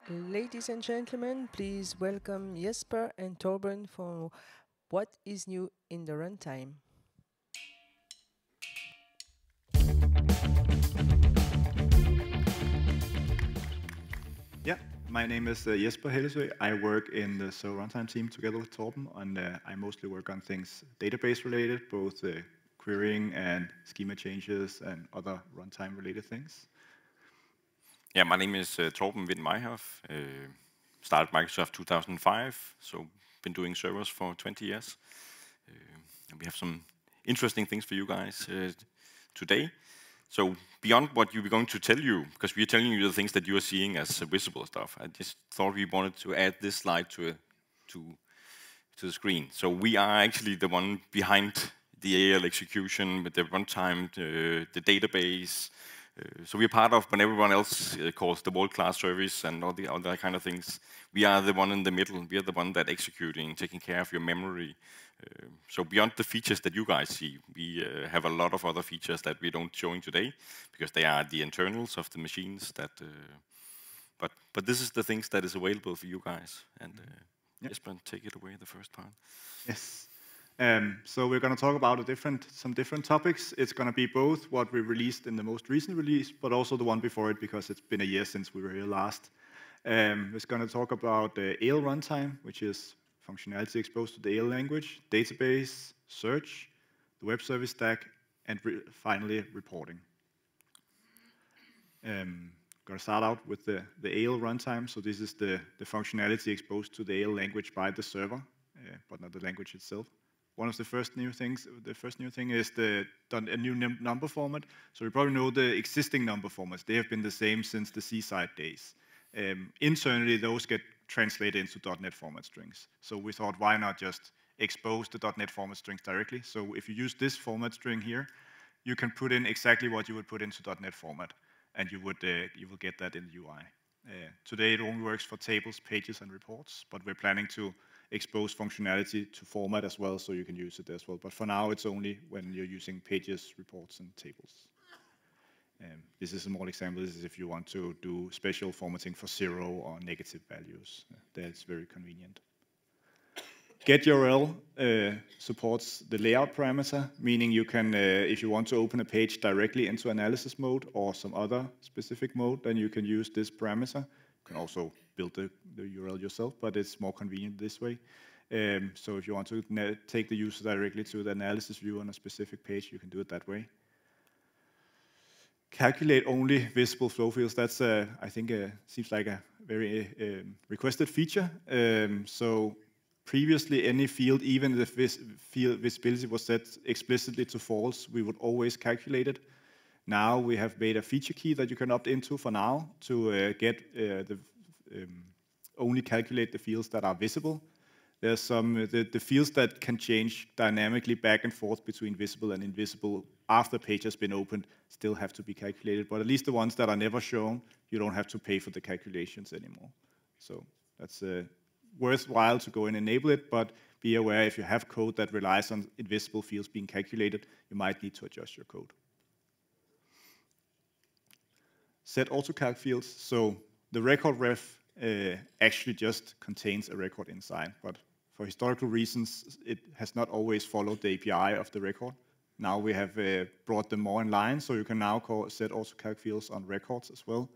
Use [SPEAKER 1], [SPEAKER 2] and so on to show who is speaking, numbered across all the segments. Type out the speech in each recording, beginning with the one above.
[SPEAKER 1] Ladies and gentlemen, please welcome Jesper and Torben for What is New in the Runtime.
[SPEAKER 2] Yeah, my name is Jesper Hellesø. I work in the So Runtime team together with Torben, and I mostly work on things database related, both querying and schema changes and other runtime related things.
[SPEAKER 3] Yeah, my name is Torben Wind Meyhoff. Started Microsoft 2005, so been doing servers for 20 years. And we have some interesting things for you guys today. So beyond what we're going to tell you, because we're telling you the things that you are seeing as visible stuff, I just thought we wanted to add this slide to the screen. So we are actually the one behind the AL execution with the runtime, the database. So we're part of when everyone else calls the world-class service and all the other kind of things. We are the one in the middle. We are the one that executing, taking care of your memory. So beyond the features that you guys see, we have a lot of other features that we don't showing today because they are the internals of the machines. But this is the things that is available for you guys. And
[SPEAKER 2] Yep.
[SPEAKER 3] Jesper, take it away, the first part.
[SPEAKER 2] Yes. So we're going to talk about some different topics. It's going to be both what we released in the most recent release, but also the one before it, because it's been a year since we were here last. It's going to talk about the AL runtime, which is functionality exposed to the AL language, database, search, the web service stack, and finally reporting. Going to start out with the AL runtime. So this is the functionality exposed to the AL language by the server, but not the language itself. One of the first new thing is a new number format. So you probably know the existing number formats. They have been the same since the Seaside days. Internally, those get translated into .NET format strings. So we thought, why not just expose the .NET format strings directly? So if you use this format string here, you can put in exactly what you would put into .NET format, and you will get that in the UI. Today it only works for tables, pages, and reports, but we're planning to expose functionality to format as well, so you can use it as well. But for now, it's only when you're using pages, reports, and tables. This is a small example. This is if you want to do special formatting for 0 or negative values. That's very convenient. GetURL supports the layout parameter, meaning you can, if you want to open a page directly into analysis mode or some other specific mode, then you can use this parameter. You can also build the URL yourself, but it's more convenient this way. So if you want to take the user directly to the analysis view on a specific page, you can do it that way. Calculate only visible flow fields. That's, I think, seems like a very requested feature. So previously, any field, even if field visibility was set explicitly to false, we would always calculate it. Now we have made a feature key that you can opt into for now to only calculate the fields that are visible. There's some the fields that can change dynamically back and forth between visible and invisible after the page has been opened still have to be calculated, but at least the ones that are never shown, you don't have to pay for the calculations anymore. So that's worthwhile to go and enable it, but be aware if you have code that relies on invisible fields being calculated, you might need to adjust your code. Set autocalc fields. So the record ref actually just contains a record inside, but for historical reasons, it has not always followed the API of the record. Now we have brought them more in line, so you can now set autocalc fields on records as well,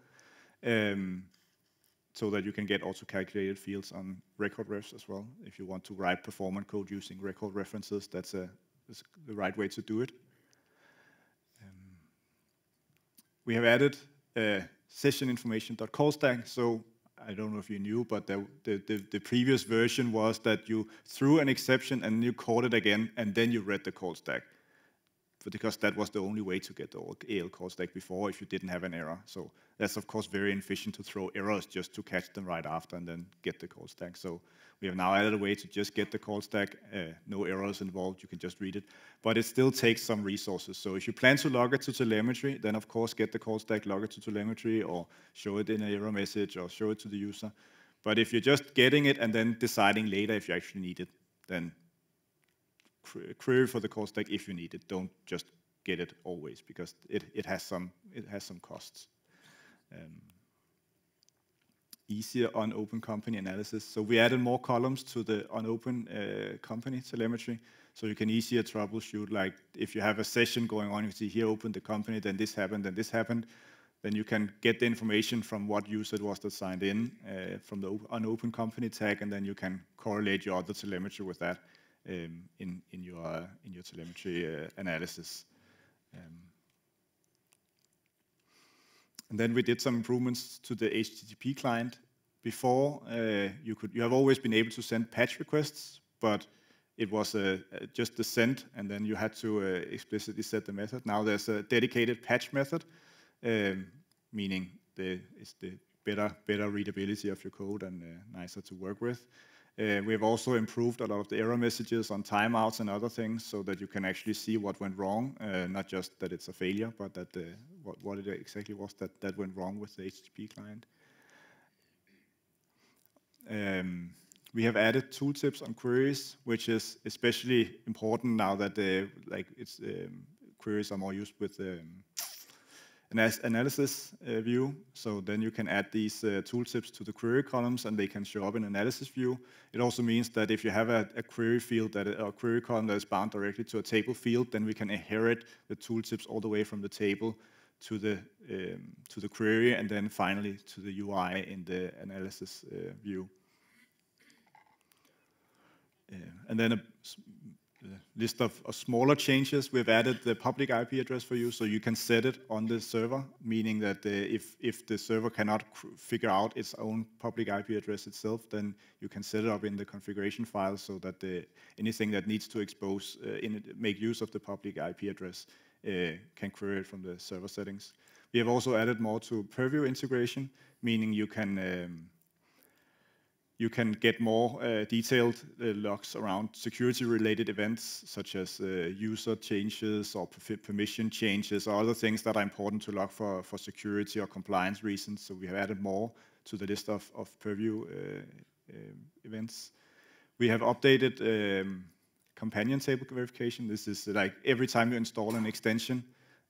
[SPEAKER 2] so that you can get auto-calculated fields on record refs as well. If you want to write performance code using record references, that's the right way to do it. We have added session information.callstack. So I don't know if you knew, but the previous version was that you threw an exception and you called it again, and then you read the call stack. Because that was the only way to get the AL call stack before if you didn't have an error. So that's of course very inefficient to throw errors just to catch them right after and then get the call stack. So we have now added a way to just get the call stack, no errors involved, you can just read it. But it still takes some resources. So if you plan to log it to telemetry, then of course get the call stack, log it to telemetry, or show it in an error message, or show it to the user. But if you're just getting it and then deciding later if you actually need it, then query for the call stack if you need it. Don't just get it always, because it has some costs. easier on-open company analysis. So we added more columns to the on-open company telemetry, so you can easier troubleshoot. Like if you have a session going on, you see here open the company, then this happened, then you can get the information from what user it was that signed in from the on-open company tag, and then you can correlate your other telemetry with that in your telemetry analysis. And then we did some improvements to the HTTP client. Before, you have always been able to send patch requests, but it was just the send, and then you had to explicitly set the method. Now there's a dedicated patch method, meaning it's the better readability of your code and nicer to work with. We have also improved a lot of the error messages on timeouts and other things so that you can actually see what went wrong, not just that it's a failure, but that what it exactly was that went wrong with the HTTP client. We have added tooltips on queries, which is especially important now that queries are more used with an analysis view. So then you can add these tooltips to the query columns, and they can show up in analysis view. It also means that if you have a query field a query column that is bound directly to a table field, then we can inherit the tooltips all the way from the table to the query, and then finally to the UI in the analysis view. And then a list of smaller changes. We've added the public IP address for you, so you can set it on the server, meaning that if the server cannot figure out its own public IP address itself, then you can set it up in the configuration file so that anything that needs to expose, make use of the public IP address can query it from the server settings. We have also added more to Purview integration, meaning you can get more detailed logs around security-related events, such as user changes or permission changes or other things that are important to log for security or compliance reasons. So we have added more to the list of Purview events. We have updated companion table verification. This is like every time you install an extension,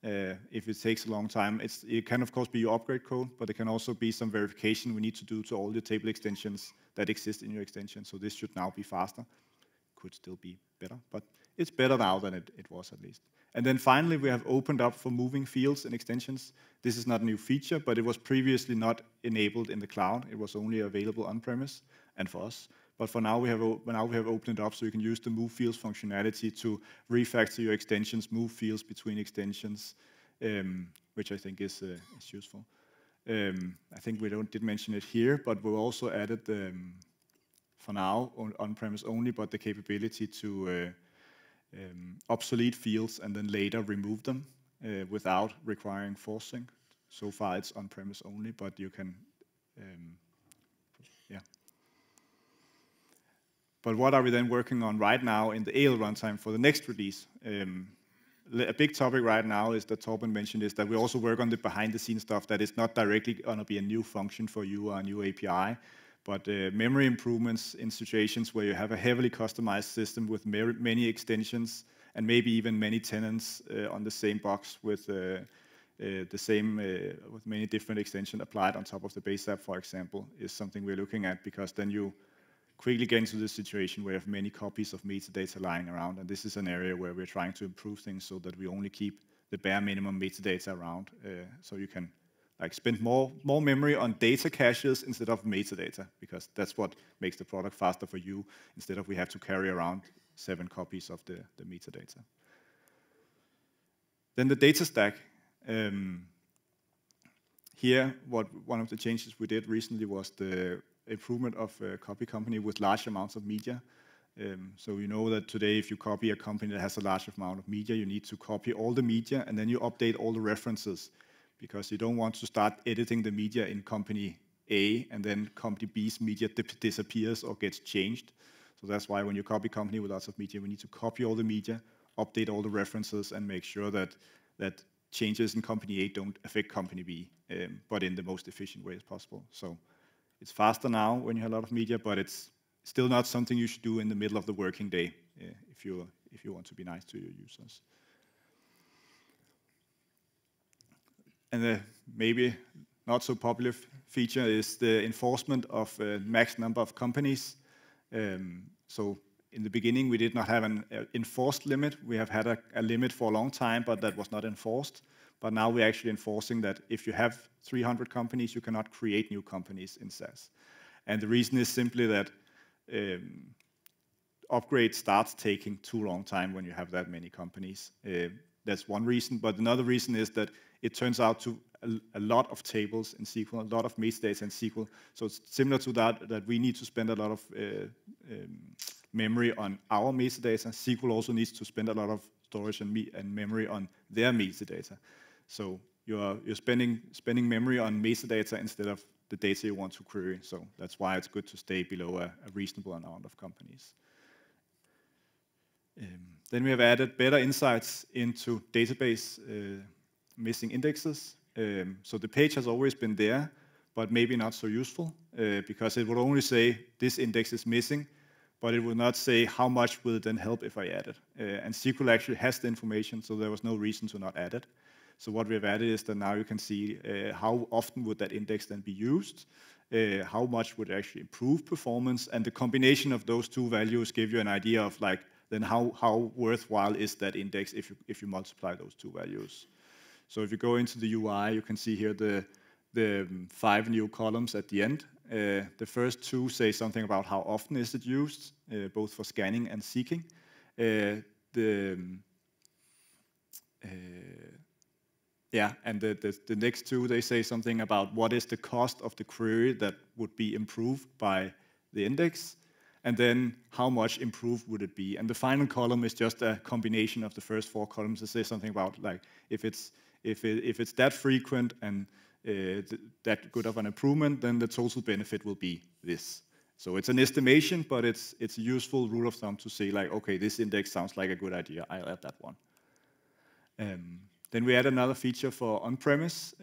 [SPEAKER 2] if it takes a long time, it can of course be your upgrade code, but it can also be some verification we need to do to all the table extensions that exist in your extension. So this should now be faster. Could still be better, but it's better now than it was at least. And then finally, we have opened up for moving fields and extensions. This is not a new feature, but it was previously not enabled in the cloud. It was only available on-premise and for us. But for now, we have opened it up so you can use the move fields functionality to refactor your extensions, move fields between extensions, which I think is useful. I think we did mention it here, but we also added, for now, on-premise only, but the capability to obsolete fields and then later remove them without requiring forcing. So far, it's on-premise only, but you can, yeah. But what are we then working on right now in the AEL runtime for the next release? A big topic right now is that Torben mentioned is that we also work on the behind-the-scenes stuff that is not directly going to be a new function for you or a new API, but memory improvements in situations where you have a heavily customized system with many extensions and maybe even many tenants on the same box with with many different extensions applied on top of the base app, for example, is something we're looking at, because then you quickly get into this situation where you have many copies of metadata lying around, and this is an area where we're trying to improve things so that we only keep the bare minimum metadata around, so you can spend more memory on data caches instead of metadata, because that's what makes the product faster for you, instead of we have to carry around 7 copies of the metadata. Then the data stack. Here, one of the changes we did recently was the improvement of a copy company with large amounts of media. So you know that today, if you copy a company that has a large amount of media, you need to copy all the media and then you update all the references, because you don't want to start editing the media in company A and then company B's media disappears or gets changed. So that's why when you copy company with lots of media, we need to copy all the media, update all the references, and make sure that changes in company A don't affect company B, but in the most efficient way as possible. So it's faster now when you have a lot of media, but it's still not something you should do in the middle of the working day if you want to be nice to your users. And maybe not so popular feature is the enforcement of max number of companies. So in the beginning, we did not have an enforced limit. We have had a limit for a long time, but that was not enforced. But now we're actually enforcing that if you have 300 companies, you cannot create new companies in SAS. And the reason is simply that upgrade starts taking too long time when you have that many companies. That's one reason. But another reason is that it turns out to a lot of tables in SQL, a lot of metadata in SQL. So it's similar to that we need to spend a lot of memory on our metadata. SQL also needs to spend a lot of storage and memory on their metadata. So you're spending memory on metadata instead of the data you want to query. So that's why it's good to stay below a reasonable amount of companies. Then we have added better insights into database missing indexes. So the page has always been there, but maybe not so useful because it would only say this index is missing, but it would not say how much will it then help if I add it. And SQL actually has the information, so there was no reason to not add it. So what we have added is that now you can see how often would that index then be used, how much would it actually improve performance, and the combination of those two values give you an idea of like then how worthwhile is that index if you multiply those two values. So if you go into the UI, you can see here the 5 new columns at the end. The first 2 say something about how often is it used, both for scanning and seeking. And the next 2, they say something about what is the cost of the query that would be improved by the index, and then how much improved would it be. And the final column is just a combination of the first 4 columns that say something about like if it's that frequent and that good of an improvement, then the total benefit will be this. So it's an estimation, but it's a useful rule of thumb to say like, okay, this index sounds like a good idea. I'll add that one. Then we add another feature for on-premise.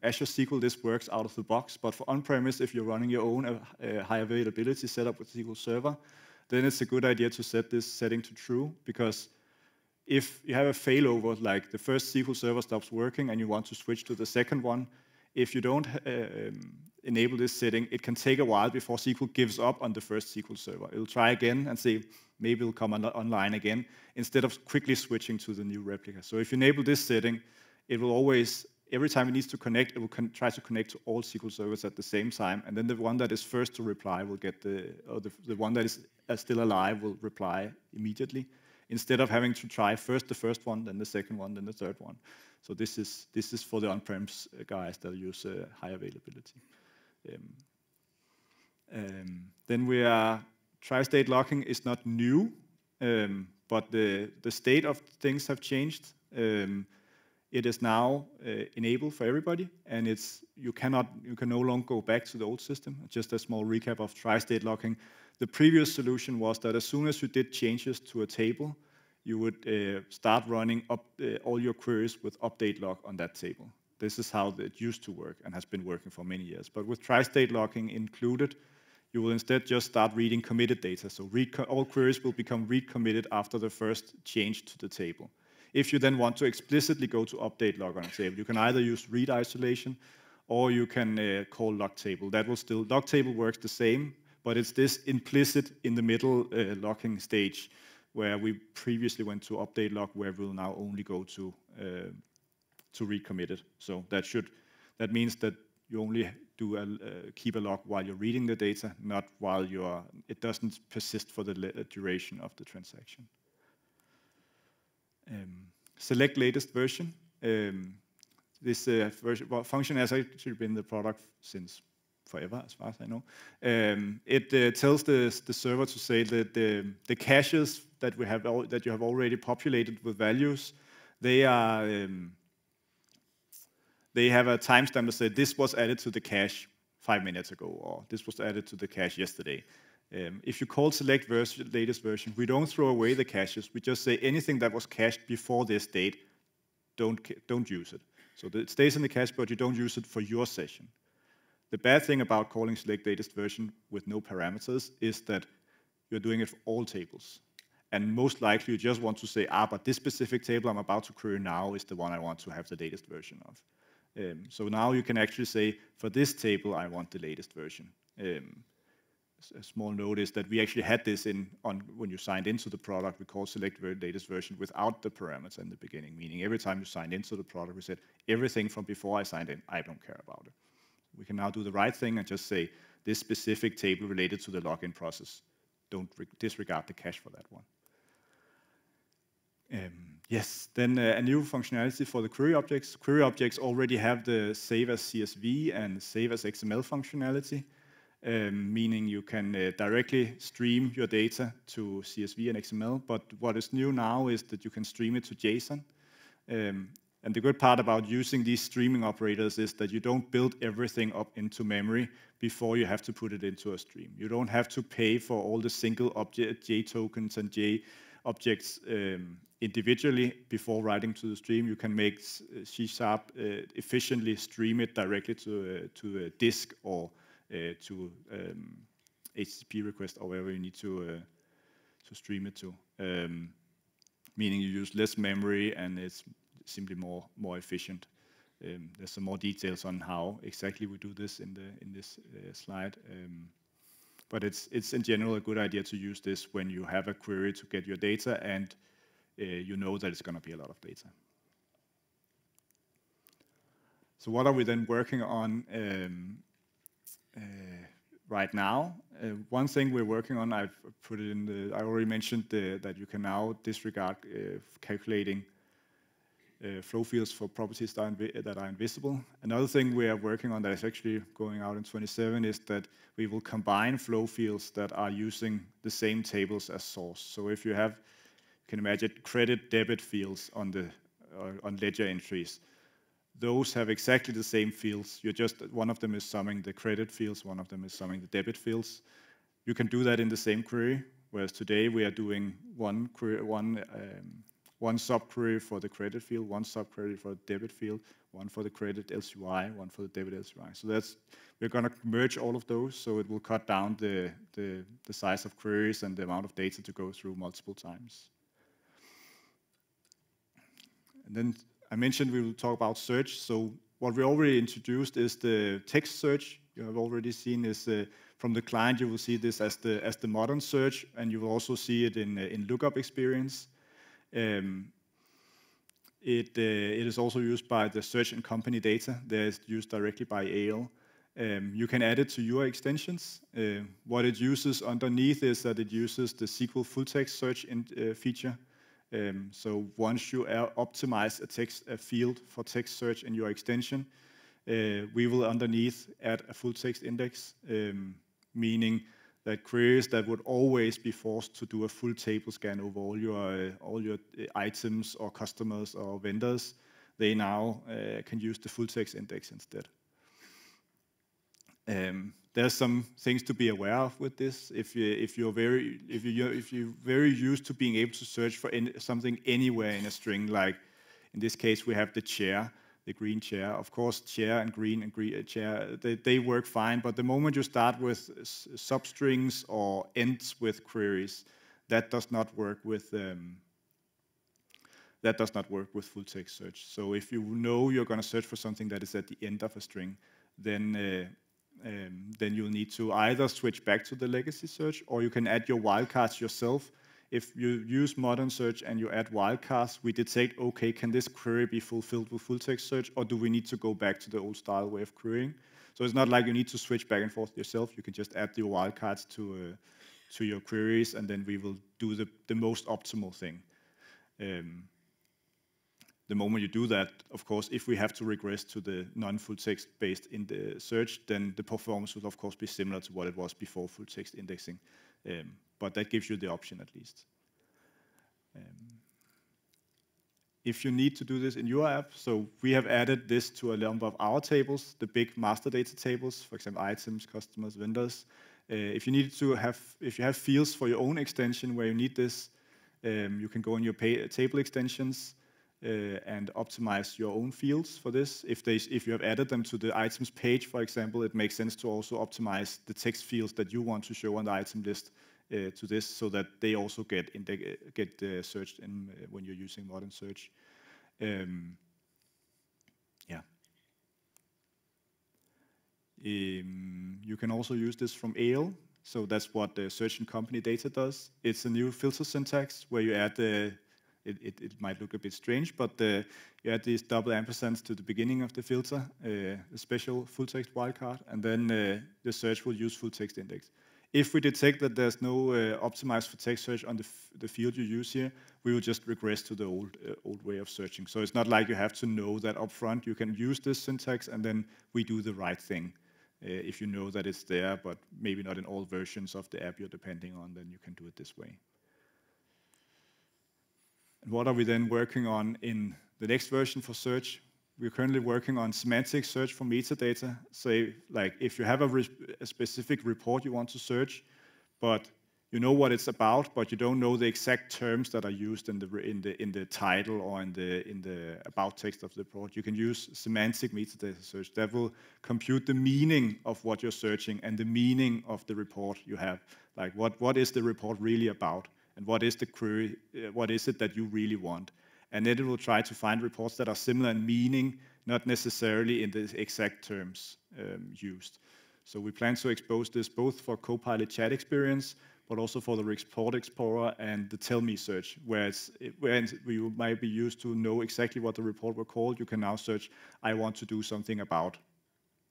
[SPEAKER 2] Azure SQL, this works out of the box, but for on-premise, if you're running your own high availability setup with SQL Server, then it's a good idea to set this setting to true, because if you have a failover, like the first SQL Server stops working and you want to switch to the second one, if you don't enable this setting, it can take a while before SQL gives up on the first SQL Server. It'll try again and say, maybe it'll come online again, instead of quickly switching to the new replica. So if you enable this setting, it will always, every time it needs to connect, it will try to connect to all SQL servers at the same time, and then the one that is first to reply will get the one that is still alive will reply immediately, instead of having to try first the first one, then the second one, then the third one. So this is for the on-premise guys that use high availability. Then we are tri-state locking is not new, but the state of things have changed. It is now enabled for everybody, and you can no longer go back to the old system. Just a small recap of tri-state locking. The previous solution was that as soon as you did changes to a table, you would start running up all your queries with update lock on that table. This is how it used to work and has been working for many years. But with tri-state locking included, you will instead just start reading committed data. So all queries will become read committed after the first change to the table. If you then want to explicitly go to update log on a table, you can either use read isolation or you can call lock table. That will still, lock table works the same, but it's this implicit in the middle locking stage where we previously went to update log, where we'll now only go to read committed. So that means that you only do keep a log while you're reading the data, not while it doesn't persist for the duration of the transaction. Select latest version. This function has actually been the product since forever, as far as I know. It tells the server to say that the caches that you have already populated with values, they have a timestamp that says this was added to the cache 5 minutes ago, or this was added to the cache yesterday. If you call select latest version, we don't throw away the caches. We just say anything that was cached before this date, don't use it. So it stays in the cache, but you don't use it for your session. The bad thing about calling select latest version with no parameters is that you're doing it for all tables. And most likely you just want to say, but this specific table I'm about to query now is the one I want to have the latest version of. So now you can actually say, for this table, I want the latest version. A small note is that we actually had this when you signed into the product, we call select the latest version without the parameter in the beginning, meaning every time you signed into the product, we said everything from before I signed in, I don't care about it. We can now do the right thing and just say this specific table related to the login process. Don't disregard the cache for that one. Yes, then a new functionality for the query objects. Query objects already have the save as CSV and save as XML functionality, meaning you can directly stream your data to CSV and XML, but what is new now is that you can stream it to JSON. And the good part about using these streaming operators is that you don't build everything up into memory before you have to put it into a stream. You don't have to pay for all the single object J tokens and J objects individually before writing to the stream. You can make C# efficiently stream it directly to a disk or to HTTP request or wherever you need to stream it to. Meaning you use less memory and it's simply more efficient. There's some more details on how exactly we do this in this slide. But it's in general a good idea to use this when you have a query to get your data and you know that it's going to be a lot of data. So what are we then working on right now? One thing we're working on, I've put it in I already mentioned that you can now disregard calculating flow fields for properties that are invisible. Another thing we are working on that is actually going out in 27 is that we will combine flow fields that are using the same tables as source. So if you have, you can imagine credit debit fields on ledger entries. Those have exactly the same fields. One of them is summing the credit fields, one of them is summing the debit fields. You can do that in the same query, whereas today we are doing one subquery for the credit field, one subquery for the debit field, one for the credit LCY, one for the debit LCY. So we're going to merge all of those, so it will cut down the size of queries and the amount of data to go through multiple times. And then I mentioned we will talk about search. So what we already introduced is the text search. You have already seen is from the client. You will see this as the modern search, and you will also see it in lookup experience. It is also used by the search and company data. That is used directly by AL. You can add it to your extensions. What it uses underneath is that it uses the SQL full text search feature. So once you optimize a field for text search in your extension, we will underneath add a full text index, meaning that queries that would always be forced to do a full table scan over all your items or customers or vendors, they now can use the full text index instead. There's some things to be aware of with this. If you're very used to being able to search for something anywhere in a string, like in this case we have the chair, the green chair. Of course, chair and green chair, they work fine. But the moment you start with substrings or ends with queries, that does not work with full text search. So if you know you're going to search for something that is at the end of a string, then you'll need to either switch back to the legacy search, or you can add your wildcards yourself. If you use modern search and you add wildcards, we detect, okay, can this query be fulfilled with full text search, or do we need to go back to the old style way of querying? So it's not like you need to switch back and forth yourself. You can just add your wildcards to your queries, and then we will do the most optimal thing. The moment you do that, of course, if we have to regress to the non-full text based in the search, then the performance will of course be similar to what it was before full text indexing. But that gives you the option at least. If you need to do this in your app, so we have added this to a number of our tables, the big master data tables, for example, items, customers, vendors. If you have fields for your own extension where you need this, you can go in your table extensions and optimize your own fields for this. If you have added them to the items page, for example, it makes sense to also optimize the text fields that you want to show on the item list to this, so that they also get searched in when you're using modern search. Yeah. You can also use this from Ale. So that's what the search and company data does. It's a new filter syntax where you add it might look a bit strange, but you add these double ampersands to the beginning of the filter, a special full text wildcard, and then the search will use full text index. If we detect that there's no optimized for text search on the field you use here, we will just regress to the old way of searching. So it's not like you have to know that up front. You can use this syntax, and then we do the right thing. If you know that it's there, but maybe not in all versions of the app you're depending on, then you can do it this way. And what are we then working on in the next version for search? We're currently working on semantic search for metadata. Say, like, if you have a specific report you want to search, but you know what it's about, but you don't know the exact terms that are used in the title or in the about text of the report, you can use semantic metadata search. That will compute the meaning of what you're searching and the meaning of the report you have. Like, what is the report really about? And what is the query? What is it that you really want? And then it will try to find reports that are similar in meaning, not necessarily in the exact terms used. So we plan to expose this both for Copilot chat experience, but also for the Report Explorer and the Tell Me search, where you might be used to know exactly what the report were called. You can now search, I want to do something about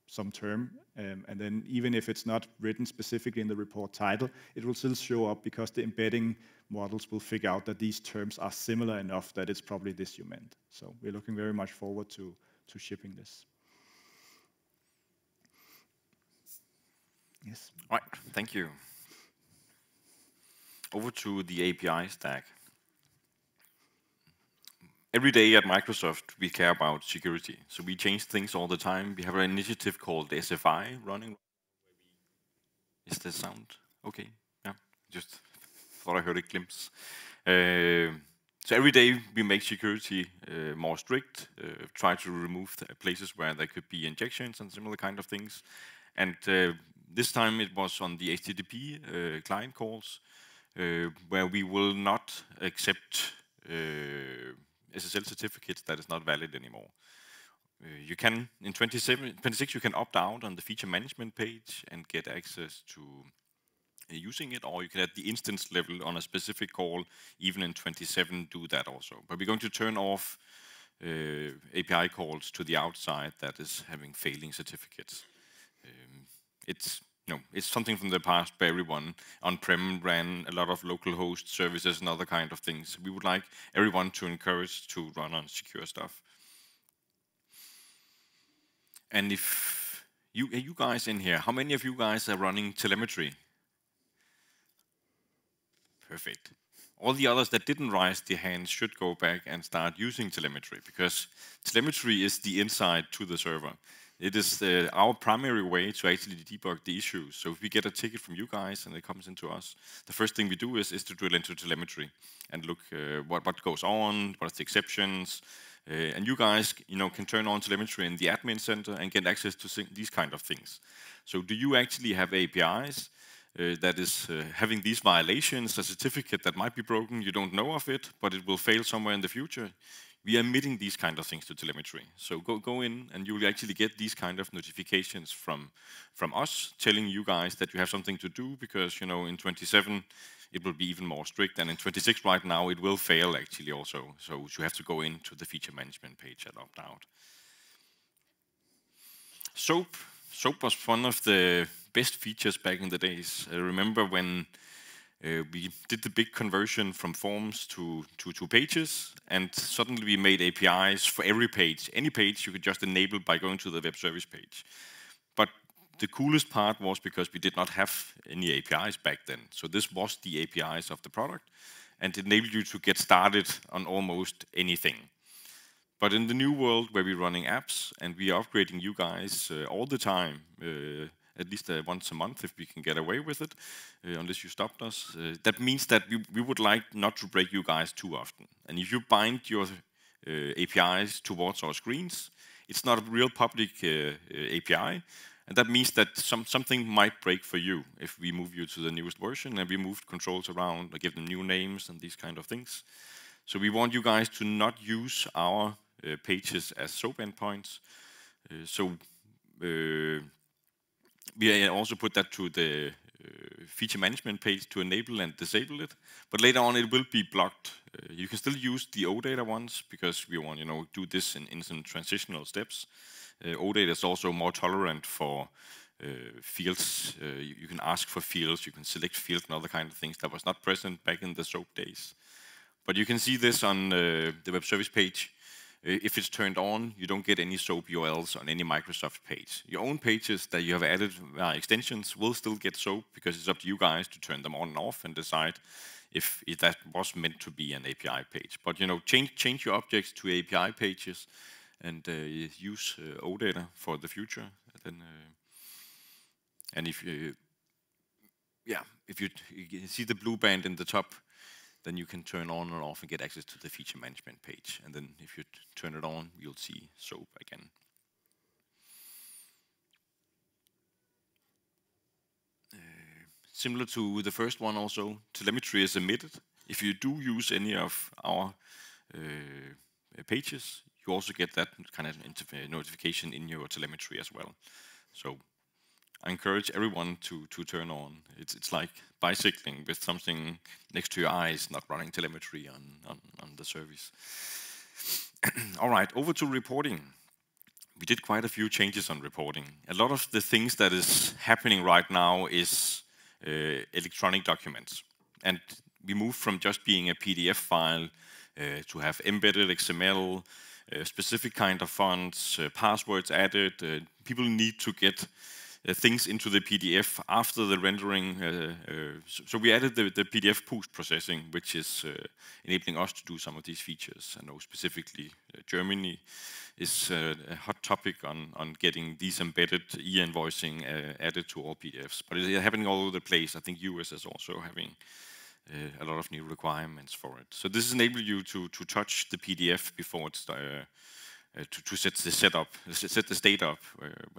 [SPEAKER 2] some term, and then even if it's not written specifically in the report title, it will still show up because the embedding models will figure out that these terms are similar enough that it's probably this you meant. So we're looking very much forward to shipping this. Yes.
[SPEAKER 3] Right, thank you. Over to the API stack. Every day at Microsoft, we care about security. So we change things all the time. We have an initiative called SFI running. Is the sound okay? Yeah, just thought I heard a glimpse. So every day we make security more strict, try to remove the places where there could be injections and similar kind of things. And this time it was on the HTTP client calls, where we will not accept SSL certificates that is not valid anymore. You can, in 26, you can opt out on the feature management page and get access to using it, or you can at the instance level on a specific call, even in 27, do that also. But we're going to turn off API calls to the outside that is having failing certificates. It's something from the past where everyone on-prem ran a lot of local host services and other kind of things. We would like everyone to encourage to run on secure stuff. And if you guys in here, how many of you guys are running telemetry? Perfect. All the others that didn't raise their hands should go back and start using telemetry, because telemetry is the insight to the server. It is our primary way to actually debug the issues. So if we get a ticket from you guys and it comes into us, the first thing we do is to drill into telemetry and look what goes on, what are the exceptions, and you guys can turn on telemetry in the admin center and get access to these kind of things. So do you actually have APIs that is having these violations, a certificate that might be broken, you don't know of it, but it will fail somewhere in the future? We are emitting these kind of things to telemetry. So go in and you will actually get these kind of notifications from us telling you guys that you have something to do, because in 27 it will be even more strict, and in 26 right now it will fail actually also. So you have to go into the feature management page and opt out. SOAP was one of the best features back in the days. I remember when we did the big conversion from forms to pages, and suddenly we made APIs for every page. Any page you could just enable by going to the web service page. But the coolest part was because we did not have any APIs back then. So this was the APIs of the product, and it enabled you to get started on almost anything. But in the new world where we're running apps and we are upgrading you guys all the time, at least once a month if we can get away with it, unless you stopped us. That means that we would like not to break you guys too often. And if you bind your APIs towards our screens, it's not a real public API. And that means that something might break for you if we move you to the newest version and we moved controls around or give them new names and these kind of things. So we want you guys to not use our pages as SOAP endpoints. We also put that to the feature management page to enable and disable it, but later on it will be blocked. You can still use the OData ones because we want do this in some transitional steps. OData is also more tolerant for fields. You can ask for fields, you can select fields and other kind of things that was not present back in the SOAP days. But you can see this on the web service page. If it's turned on, you don't get any SOAP URLs on any Microsoft page. Your own pages that you have added via extensions will still get SOAP because it's up to you guys to turn them on and off and decide if that was meant to be an API page. But change your objects to API pages and use OData for the future. Then, and if you see the blue band in the top, then you can turn on and off and get access to the feature management page. And then if you turn it on, you'll see SOAP again. Similar to the first one also, telemetry is emitted. If you do use any of our pages, you also get that kind of notification in your telemetry as well. So I encourage everyone to turn on. It's like bicycling with something next to your eyes, not running telemetry on the service. All right, over to reporting. We did quite a few changes on reporting. A lot of the things that is happening right now is electronic documents. And we moved from just being a PDF file to have embedded XML, specific kind of fonts, passwords added. People need to get things into the PDF after the rendering. So we added the PDF post-processing, which is enabling us to do some of these features. I know specifically Germany is a hot topic on getting these embedded e-invoicing added to all PDFs. But it's happening all over the place. I think US is also having a lot of new requirements for it. So this enables you to touch the PDF before it's to set the state up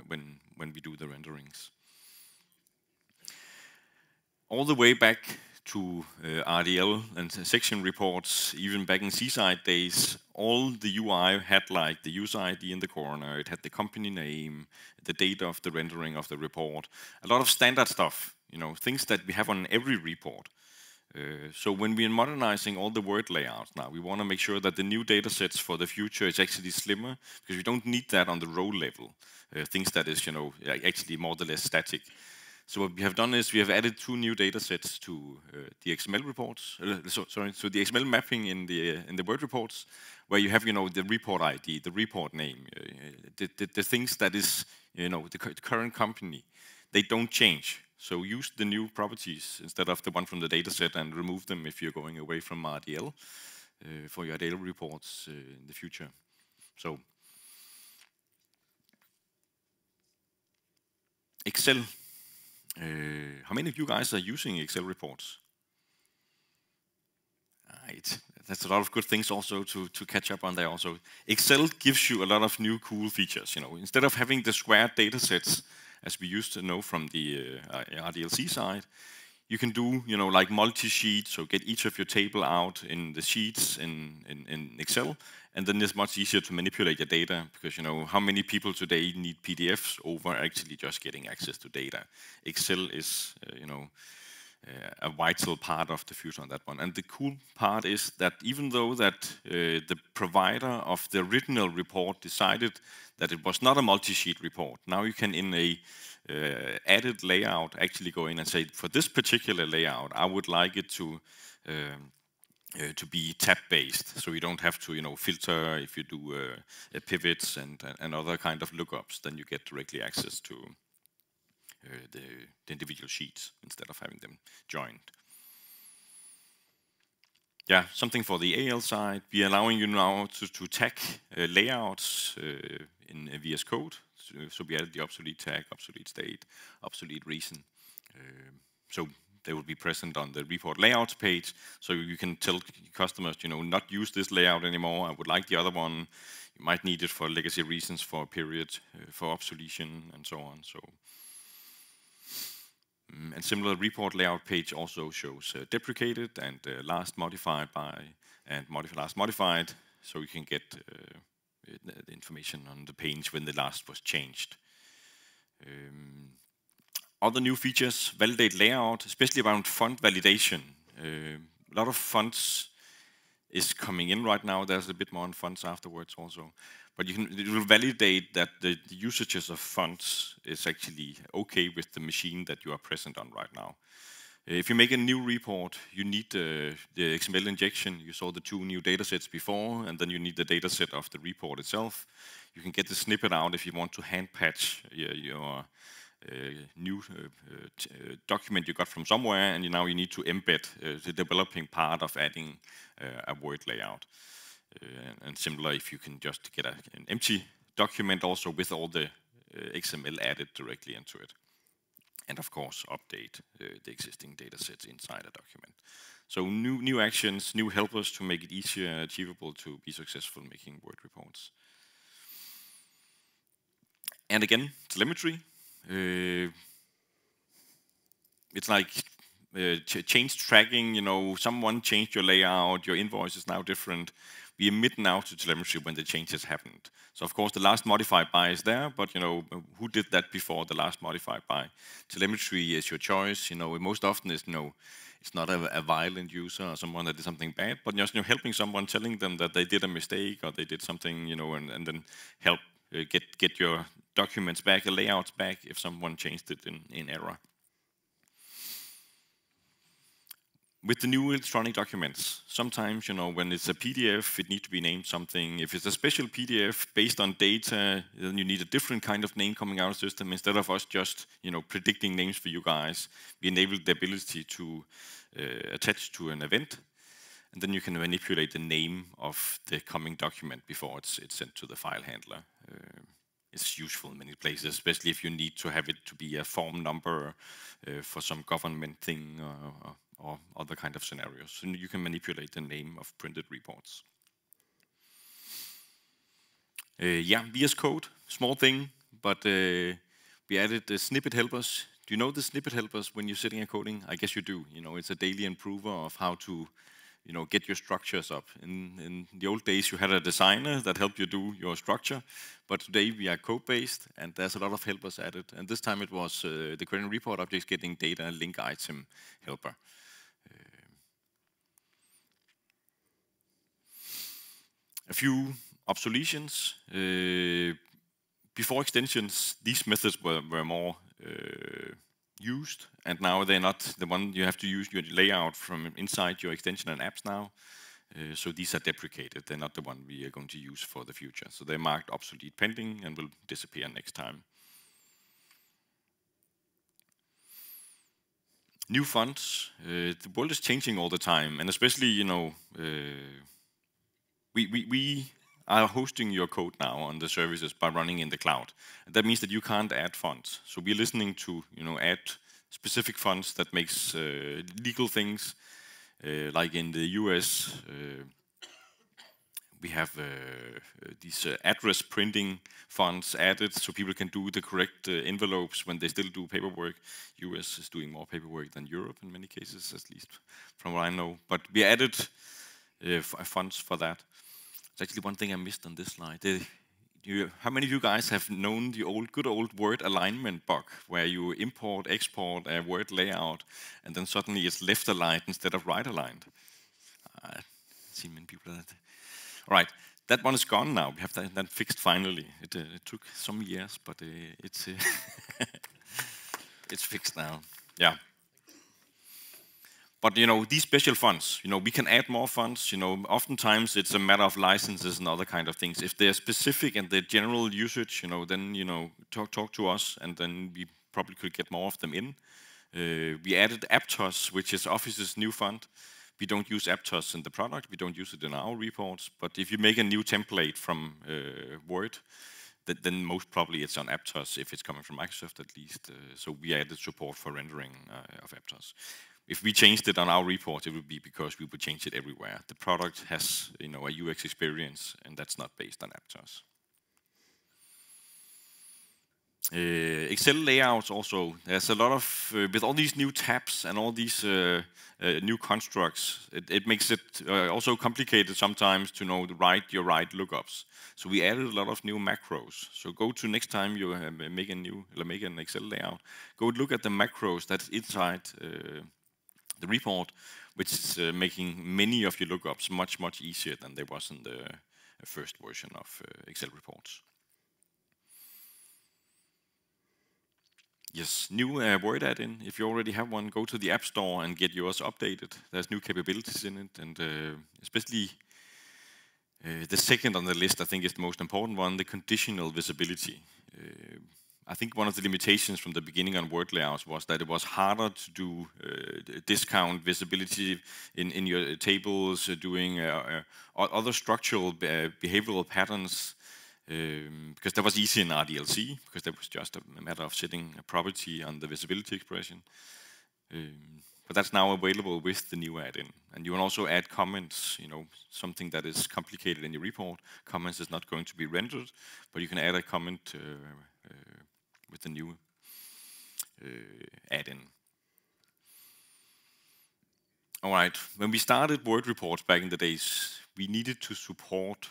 [SPEAKER 3] when we do the renderings. All the way back to RDL and section reports, even back in Seaside days, all the UI had like the user ID in the corner, it had the company name, the date of the rendering of the report, a lot of standard stuff, things that we have on every report. So when we're modernizing all the word layouts now, we want to make sure that the new data sets for the future is actually slimmer, because we don't need that on the row level, things that is actually more or less static. So what we have done is we have added 2 new data sets to the XML reports. So the XML mapping in the Word reports, where you have the report ID, the report name, the things that is the current company, they don't change. So use the new properties instead of the one from the data set and remove them if you're going away from RDL for your RDL reports in the future. So Excel. How many of you guys are using Excel reports? Right. That's a lot of good things also to catch up on there also. Excel gives you a lot of new cool features. Instead of having the squared data sets as we used to know from the RDLC side, you can do like multi-sheet, so get each of your table out in the sheets in Excel, and then it's much easier to manipulate your data, because how many people today need PDFs over actually just getting access to data. Excel is a vital part of the future on that one. And the cool part is that even though that the provider of the original report decided that it was not a multi-sheet report, now you can in a added layout actually go in and say, for this particular layout, I would like it to be tab-based, so you don't have to filter if you do pivots and other kind of lookups. Then you get directly access to the individual sheets instead of having them joined. Yeah, something for the AL side. We are allowing you now to tag layouts in VS Code. So we added the obsolete tag, obsolete state, obsolete reason. So they will be present on the report layouts page. So you can tell customers, not use this layout anymore. I would like the other one. You might need it for legacy reasons, for a period, for obsolescence, and so on. So. And similar report layout page also shows deprecated and last modified by and last modified, so you can get the information on the page when the last was changed. Other new features, validate layout, especially around font validation. A lot of fonts is coming in right now. There's a bit more on fonts afterwards also. But it will validate that the usages of fonts is actually okay with the machine that you are present on right now. If you make a new report, you need the XML injection. You saw the 2 new datasets before, and then you need the dataset of the report itself. You can get the snippet out if you want to hand patch your new document you got from somewhere, and now you need to embed the developing part of adding a word layout. And similar if you can just get an empty document also with all the XML added directly into it. And of course, update the existing data sets inside a document. So new actions, new helpers to make it easier and achievable to be successful making Word reports. And again, telemetry. It's like change tracking, someone changed your layout, your invoice is now different. We emit now to telemetry when the changes happened. So of course the last modified by is there, but who did that before the last modified by? Telemetry is your choice. Most often it's it's not a violent user or someone that did something bad, but just helping someone, telling them that they did a mistake or they did something, and then help get your documents back, your layouts back if someone changed it in error. With the new electronic documents, sometimes, when it's a PDF, it needs to be named something. If it's a special PDF based on data, then you need a different kind of name coming out of the system. Instead of us just, predicting names for you guys, we enable the ability to attach to an event, and then you can manipulate the name of the coming document before it's sent to the file handler. It's useful in many places, especially if you need to have it to be a form number for some government thing or other kind of scenarios. So you can manipulate the name of printed reports. VS Code, small thing, but we added the snippet helpers. Do you know the snippet helpers when you're sitting and coding? I guess you do. It's a daily improver of how to get your structures up. In the old days, you had a designer that helped you do your structure, but today we are code-based, and there's a lot of helpers added. And this time it was the query report objects getting data link item helper. A few obsolescence. Before extensions, these methods were more used, and now they're not the one you have to use your layout from inside your extension and apps now. So these are deprecated. They're not the one we are going to use for the future. So they're marked obsolete pending and will disappear next time. New fonts. The world is changing all the time, and especially, we are hosting your code now on the services by running in the cloud. And that means that you can't add fonts. So we're listening to, add specific fonts that makes legal things. Like in the US, we have these address printing fonts added so people can do the correct envelopes when they still do paperwork. US is doing more paperwork than Europe in many cases, at least from what I know. But we added fonts for that. It's actually one thing I missed on this slide. How many of you guys have known the good old word alignment bug, where you import, export a word layout, and then suddenly it's left aligned instead of right aligned? I see many people that. All right, that one is gone now. We have that fixed finally. It took some years, but it's it's fixed now. Yeah. But these special fonts, we can add more fonts. Oftentimes it's a matter of licenses and other kind of things. If they're specific and they're general usage, then talk to us, and then we probably could get more of them in. We added Aptos, which is Office's new font. We don't use Aptos in the product. We don't use it in our reports. But if you make a new template from Word, then most probably it's on Aptos if it's coming from Microsoft at least. So we added support for rendering of Aptos. If we changed it on our report, it would be because we would change it everywhere. The product has, a UX experience, and that's not based on Aptos. Excel layouts also. There's a lot of with all these new tabs and all these new constructs. It makes it also complicated sometimes to know write your right lookups. So we added a lot of new macros. So go to next time you make an Excel layout. Go look at the macros that's inside the report, which is making many of your lookups much easier than they was in the first version of Excel reports. Yes, new Word add-in. If you already have one, go to the App Store and get yours updated. There's new capabilities in it, and especially the second on the list, I think, is the most important one, the conditional visibility. I think one of the limitations from the beginning on Word layouts was that it was harder to do discount visibility in your tables, doing other structural behavioral patterns, because that was easy in RDLC, because that was just a matter of setting a property on the visibility expression. But that's now available with the new add-in. And you can also add comments, something that is complicated in your report. Comments is not going to be rendered, but you can add a comment with the new add-in. All right, when we started Word reports back in the days, we needed to support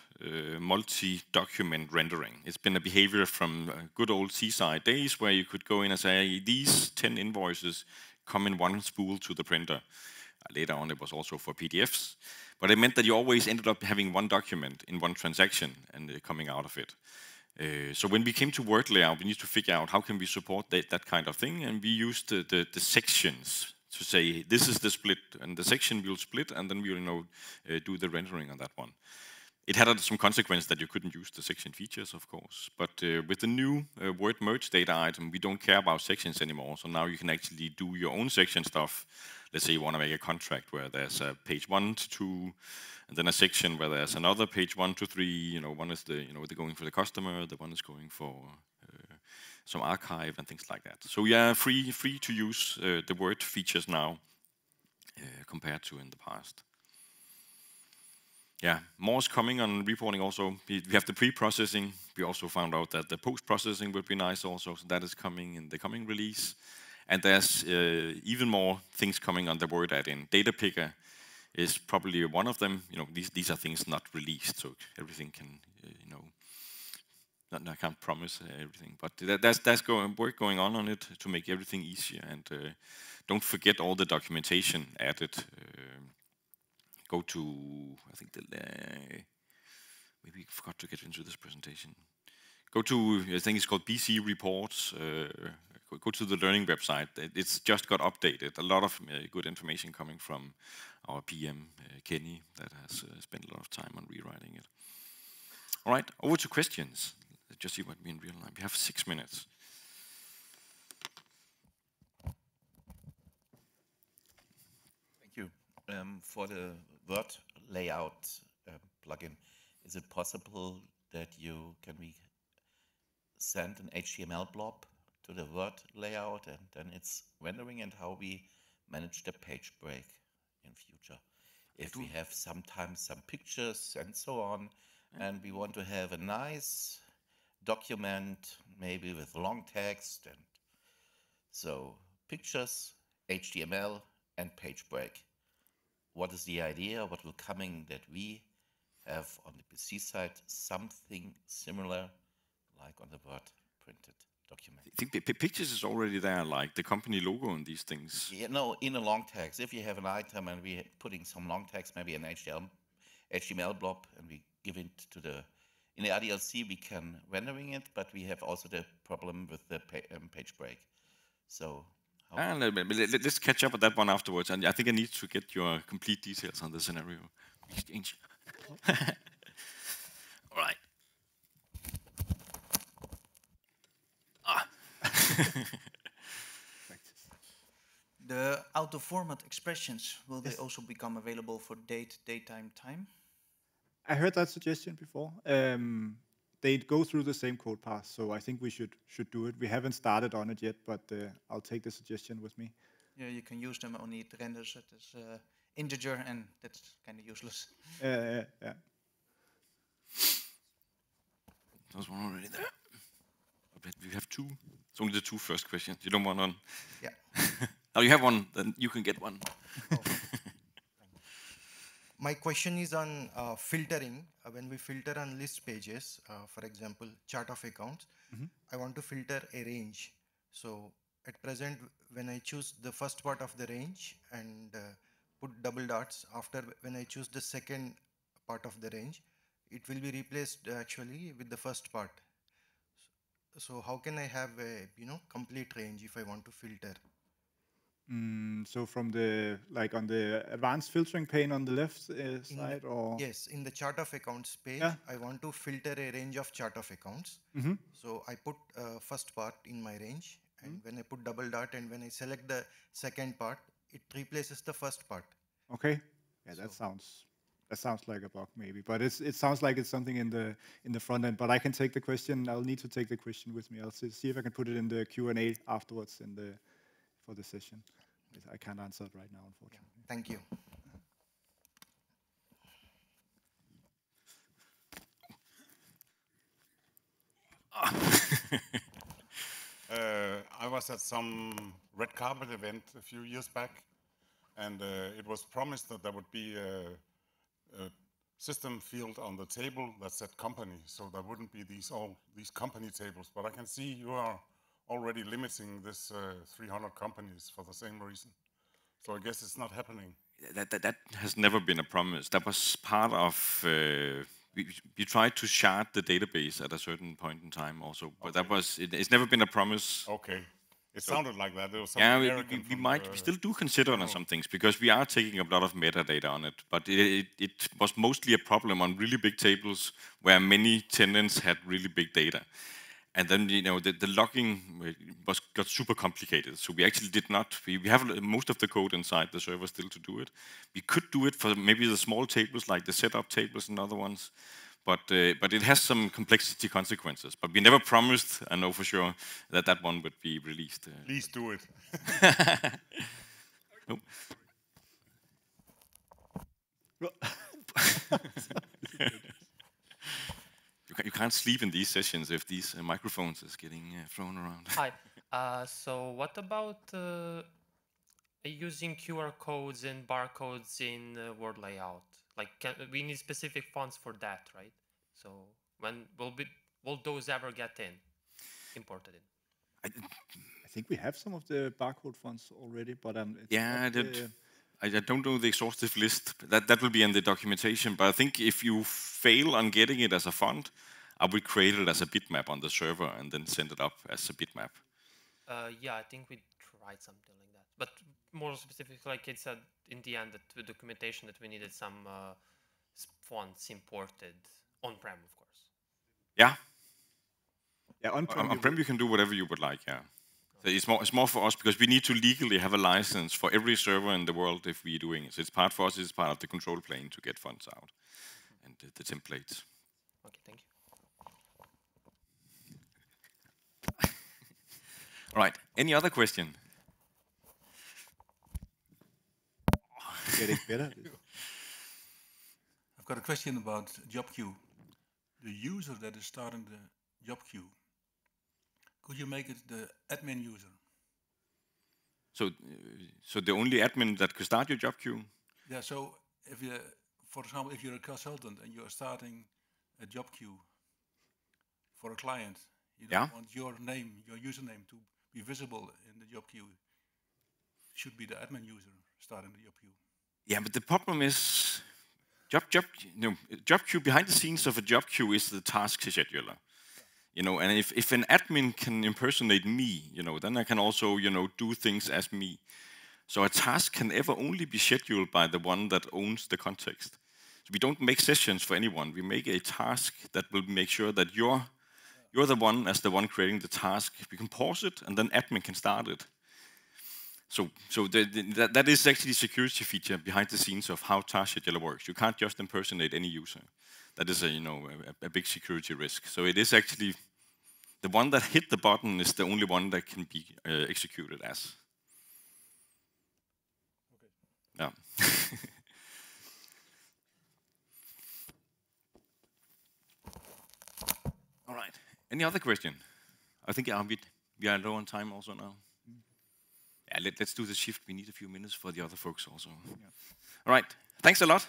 [SPEAKER 3] multi-document rendering. It's been a behavior from good old Seaside days where you could go in and say, these 10 invoices come in one spool to the printer. Later on, it was also for PDFs. But it meant that you always ended up having one document in one transaction and coming out of it. So when we came to Word layout, we need to figure out how can we support that kind of thing. And we used the sections to say, this is the split, and the section will split, and then we'll do the rendering on that one. It had some consequence that you couldn't use the section features, of course. But with the new Word merge data item, we don't care about sections anymore. So now you can actually do your own section stuff. Let's say you want to make a contract where there's a page 1 to 2, and then a section where there's another page 1 to 3. One is they're going for the customer, the one is going for some archive and things like that. So yeah, free to use the Word features now compared to in the past. Yeah, more is coming on reporting also. We have the pre-processing. We also found out that the post-processing would be nice also, so that is coming in the coming release. And there's even more things coming on the Word add-in. Data Picker is probably one of them. These are things not released, so everything can, I can't promise everything, but there's work going on it to make everything easier. And don't forget all the documentation added. Go to, I think maybe I forgot to get into this presentation. Go to, I think it's called BC Reports. Go to the learning website. It's just got updated. A lot of good information coming from our PM, Kenny, that has spent a lot of time on rewriting it. All right, over to questions. Let's just see what we in real life. We have 6 minutes.
[SPEAKER 4] Thank you. For the Word layout plugin, is it possible that we send an HTML blob to the Word layout and then it's rendering, and how we manage the page break in future? If we have sometimes some pictures and so on, and we want to have a nice document, maybe with long text, and so pictures, HTML, and page break. What is the idea? What will coming that we have on the PC side something similar like on the Word printed document?
[SPEAKER 3] I think pictures is already there, like the company logo and these things.
[SPEAKER 4] Yeah, no, in a long text. If you have an item and we're putting some long text, maybe an HTML blob, and we give it to in the RDLC, we can rendering it, but we have also the problem with the page break. So
[SPEAKER 3] let's catch up on that one afterwards. And I think I need to get your complete details on the scenario exchange. All right.
[SPEAKER 5] The auto-format expressions, will they also become available for date, time?
[SPEAKER 2] I heard that suggestion before. They go through the same code path, so I think we should do it. We haven't started on it yet, but I'll take the suggestion with me.
[SPEAKER 5] Yeah, you can use them, only it renders it as integer, and that's kind of useless.
[SPEAKER 2] Yeah.
[SPEAKER 3] There's one already there. we have two. It's only the two first questions. You don't want one?
[SPEAKER 6] Yeah.
[SPEAKER 3] Oh, you have one, then you can get one.
[SPEAKER 6] Oh. My question is on filtering. When we filter on list pages, for example, chart of accounts, I want to filter a range. So at present, when I choose the first part of the range and put double dots, after when I choose the second part of the range, it will be replaced actually with the first part. So how can I have a complete range if I want to filter?
[SPEAKER 2] So from the, like on the advanced filtering pane on the left side, or?
[SPEAKER 6] Yes, in the chart of accounts page,
[SPEAKER 2] Yeah.
[SPEAKER 6] I want to filter a range of chart of accounts. So I put first part in my range, and when I put double dot and when I select the second part, it replaces the first part.
[SPEAKER 2] Okay. Yeah, that sounds like a bug maybe, but it sounds like it's something in the front end. But I can take the question. I'll need to take the question with me. I'll see if I can put it in the Q&A afterwards for the session. I can't answer it right now, unfortunately.
[SPEAKER 6] Yeah, thank you.
[SPEAKER 7] I was at some red carpet event a few years back, and it was promised that there would be a system field on the table that said company, so there wouldn't be these company tables. But I can see you are already limiting this 300 companies for the same reason. So I guess it's not happening.
[SPEAKER 3] That has never been a promise. That was part of. We tried to shard the database at a certain point in time also, but that was it's never been a promise.
[SPEAKER 7] Okay, it sounded like that. There was some
[SPEAKER 3] Yeah,
[SPEAKER 7] American
[SPEAKER 3] we still do consider on some things because we are taking a lot of metadata on it, but it was mostly a problem on really big tables where many tenants had really big data. And then the logging got super complicated. So we actually did not. We have most of the code inside the server still to do it. We could do it for maybe the small tables like the setup tables and other ones, but it has some complexity consequences. But we never promised, I know for sure, that one would be released.
[SPEAKER 7] Please do it.
[SPEAKER 3] Nope. You can't sleep in these sessions if these microphones is getting thrown around.
[SPEAKER 8] Hi. So what about using QR codes and barcodes in word layout? Like, we need specific fonts for that, right? So when will those ever get imported in?
[SPEAKER 2] I think we have some of the barcode fonts already, but
[SPEAKER 3] I don't know the exhaustive list. That will be in the documentation. But I think if you fail on getting it as a font, I would create it as a bitmap on the server and then send it up as a bitmap.
[SPEAKER 8] Yeah, I think we tried something like that. But more specifically, like it said in the end, that the documentation that we needed some fonts imported on-prem, of course.
[SPEAKER 3] Yeah.
[SPEAKER 2] Yeah,
[SPEAKER 3] on-prem you can do whatever you would like. Yeah. So it's more for us because we need to legally have a license for every server in the world if we're doing it. So it's part for us. It's part of the control plane to get fonts out and the templates.
[SPEAKER 8] Okay, thank you.
[SPEAKER 3] All right. Any other question?
[SPEAKER 2] Getting better.
[SPEAKER 9] I've got a question about job queue. The user that is starting the job queue, could you make it the admin user?
[SPEAKER 3] So the only admin that could start your job queue?
[SPEAKER 9] Yeah. So if you, for example, if you're a consultant and you are starting a job queue for a client, you don't want your name, your username to be visible in the job queue. It should be the admin user starting the job queue.
[SPEAKER 3] Yeah, but the problem is job queue behind the scenes of a job queue is the task scheduler. And if an admin can impersonate me, then I can also, do things as me. So a task can ever only be scheduled by the one that owns the context. So we don't make sessions for anyone. We make a task that will make sure that you're the one as the one creating the task. We can pause it, and then admin can start it. So that is actually a security feature behind the scenes of how task scheduler works. You can't just impersonate any user. That is a big security risk. So it is actually the one that hit the button is the only one that can be executed as.
[SPEAKER 9] Okay.
[SPEAKER 3] Yeah. All right. Any other question? I think we are low on time also now. Yeah, let's do the shift. We need a few minutes for the other folks also. Yeah. All right. Thanks a lot.